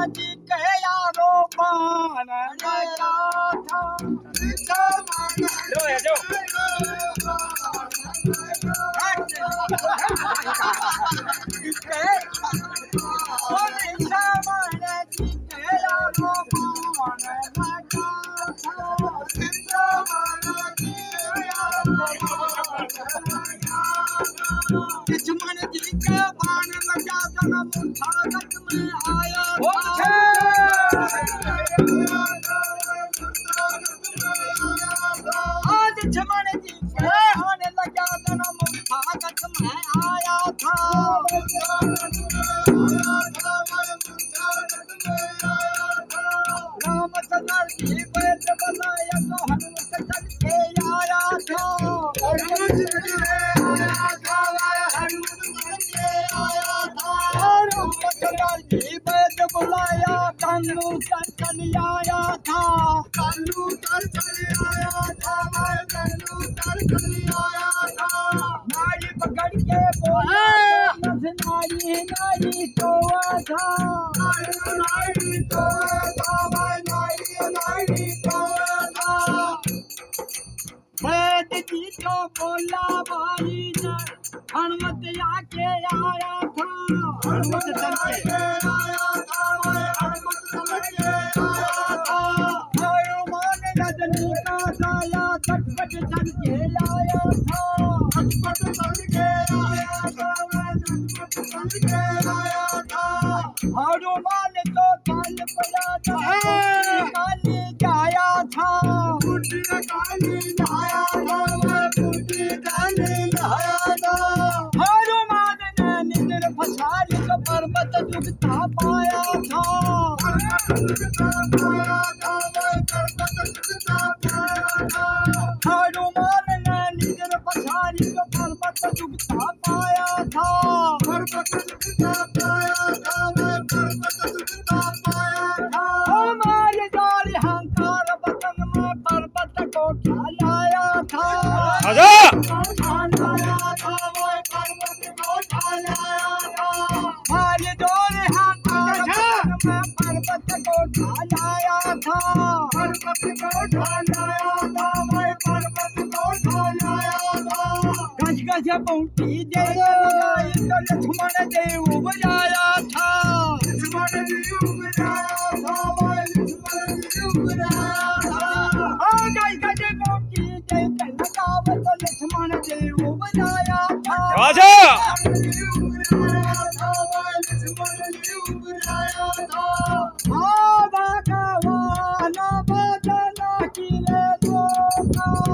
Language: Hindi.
जी के यारो पान लगा था जो दुश्मन जी के बाण लगा जन्म स्वागत में आया आज दुश्मन जी के बाण लगा जन्म स्वागत में आया था रामचंद्र जी बैठ बनाया तो हनुमत चल के आया था जी बैठ बुलाया कानू कर चल आया था कानू कर चल आया था कानू कर चल आया था नारी पकड़ के बोला नारी नारी तो था नारी तो था नारी तो था बैठ जी तो बोला भाई हनुमत आके आया था हनुमत चल के आया था हनुमत चल के आया था हनुमान रजनी का साया झटपट चल के आया था झटपट चल के आया था झटपट चल के आया था हनुमान तो काल पड़ा था काली जाया था बूटी काली जाया था बूटी काली जाया था फसारी को पर्वत जुगता पाया था हनुमान ने निजर फसारी को पर्वत जुगता पाया था हमारे जारी हंकार वतन में पर्वत को ढालाया था पर्वत को ढालाया था पर्वत को ढालाया था मैं पर्वत को ढालाया था गज गज बूटी दे लगाई तो लक्ष्मण देव बजाया था लक्ष्मण देव बजाया था मैं लक्ष्मण देव बजाया था गज गज बूटी दे लगाव तो लक्ष्मण देव बजाया था राजा भगवान भजन किले लोका